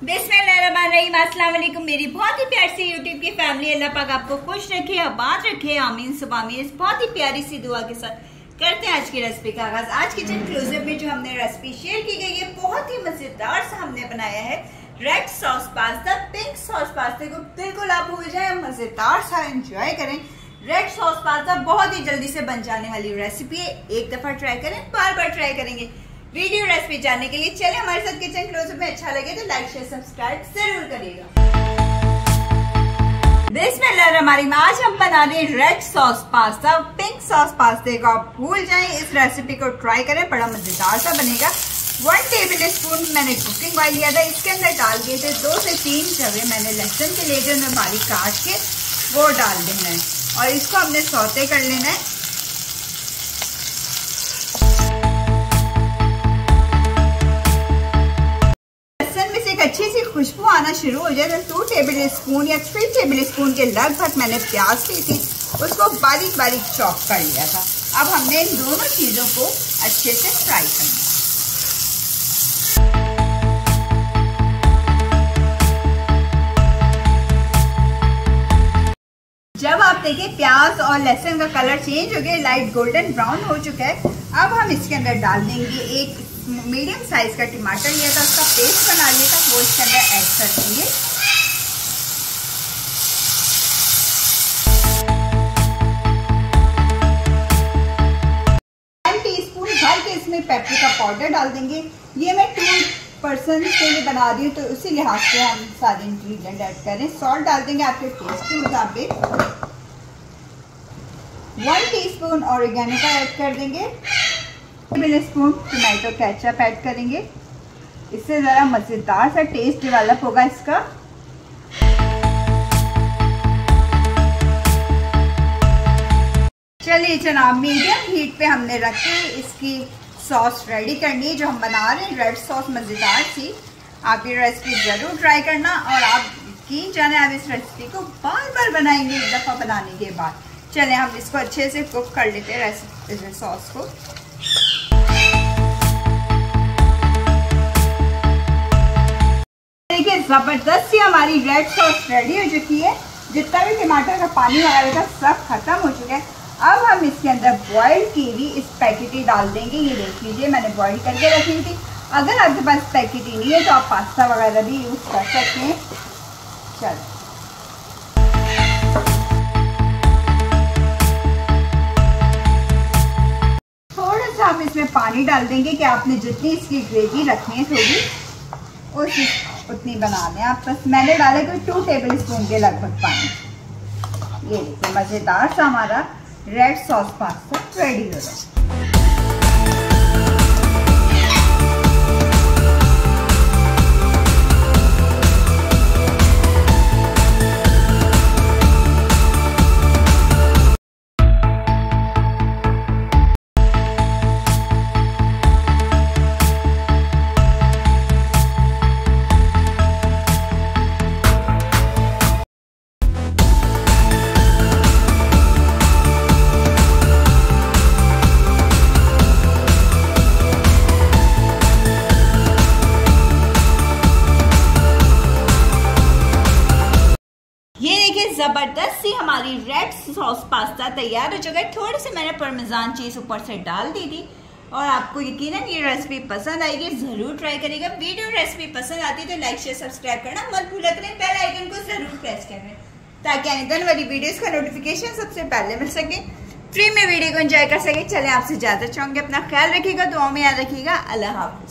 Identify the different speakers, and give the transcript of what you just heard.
Speaker 1: बिस्मिल्लाहिर्रहमानिर्रहीम, अस्सलाम वालेकुम। मेरी बहुत ही प्यारी सी यूट्यूब की फैमिली, अल्लाह पाक आपको खुश रखे, आबाद रखे, आमीन सुबामीन। इस बहुत ही प्यारी सी दुआ के साथ करते हैं आज की रेसिपी का आगाज। आज किचन क्लोजअप में जो हमने रेसिपी शेयर की गई है, बहुत ही मजेदार सा हमने बनाया है red sauce pasta, pink sauce pasta को बिल्कुल आप भूल जाए, मजेदार सा एंजॉय करें। रेड सॉस पास्ता बहुत ही जल्दी से बन जाने वाली रेसिपी है, एक दफा ट्राई करें, बार बार ट्राई करेंगे। वीडियो रेसिपी जानने के लिए चले हमारे साथ किचन क्लोजअप में। अच्छा लगे तो लाइक शेयर सब्सक्राइब जरूर करिएगा। बिस्मिल्लाहिर्रहमानिर्रहीम, आज हम बना रहे हैं red sauce pasta. Pink sauce पास्ते को आप भूल जाएं, इस रेसिपी को ट्राई करें, बड़ा मजेदार सा बनेगा। 1 टेबल स्पून मैंने कुकिंग ऑयल लिया था, इसके अंदर डाल दिए थे 2 से 3 जवे मैंने लहसुन के लेकर में बारीक काट के वो डाल देना है और इसको हमने सौते कर लेना है। अच्छी सी खुशबू आना शुरू हो जाए तो 2 टेबल स्पून या 3 टेबल स्पून के लगभग मैंने प्याज ली थी, उसको बारीक बारीक चॉप कर लिया था। अब हमने इन दोनों चीजों को अच्छे से फ्राई करना है। जब आप देखें प्याज और लहसुन का कलर चेंज हो गया, लाइट गोल्डन ब्राउन हो चुका है, अब हम इसके अंदर डाल देंगे एक मीडियम साइज का टमाटर लिया था, उसका पेस्ट बना लिया था, वो इसके अंदर ऐड कर देंगे। टीस्पून भर के इसमें पेपरिका पाउडर डाल देंगे। ये मैं 2 पर्सन के लिए बना रही हूँ तो उसी लिहाज से हम सारे इंग्रेडिएंट ऐड करें। सॉल्ट डाल देंगे आपके टेस्ट के मुताबिक। 1 टीस्पून ऑरिगेनो का ऐड कर देंगे। 1 table spoon tomato ketchup add करेंगे, इससे ज़रा मज़ेदार सा टेस्ट डेवलप होगा इसका। चलिए जनाब, मीडियम हीट पे हमने रख के इसकी सॉस रेडी करनी है जो हम बना रहे हैं रेड सॉस, मज़ेदार सी। आप ये रेसिपी ज़रूर ट्राई करना और आप यकीन जाने आप इस रेसिपी को बार बार बनाएंगे एक दफ़ा बनाने के बाद। चलें हम इसको अच्छे से कुक कर लेते हैं रेसिपी सॉस को। देखिए जबरदस्त सी हमारी रेड सॉस रेडी हो चुकी है। जितना भी टमाटर का पानी वगैरह का सब खत्म हो चुका है। अब हम इसके अंदर बॉइल्ड कीवी इस पैकेट डाल देंगे। ये देख लीजिए मैंने बॉइल करके रखी थी। अगर आपके पास पैकेट ही नहीं है तो आप पास्ता वगैरह भी यूज कर सकते हैं। चलो थोड़ा सा आप इसमें पानी डाल देंगे कि आपने जितनी इसकी ग्रेवी रखनी है थोड़ी उतनी बना लें आप। बस मैंने डाले कोई 2 टेबल स्पून के लगभग पानी। ये देखिए मज़ेदार सा हमारा रेड सॉस पास्ता रेडी हो गया। जबरदस्त सी हमारी रेड सॉस पास्ता तैयार हो चुका है। थोड़ी सी मैंने पार्मेजान चीज ऊपर से डाल दी थी और आपको यकीनन ये रेसिपी पसंद आएगी, जरूर ट्राई करिएगा। वीडियो रेसिपी पसंद आती है तो लाइक शेयर सब्सक्राइब करना मत भूला करें, बेल आइकन को जरूर प्रेस करें ताकि आने वाली वीडियोस का नोटिफिकेशन सबसे पहले मिल सके, फ्री में वीडियो को एंजॉय कर सके। चले आपसे ज्यादा चाहूंगी, अपना ख्याल रखिएगा, दुआ में याद रखिएगा। अल्लाह हाफिज।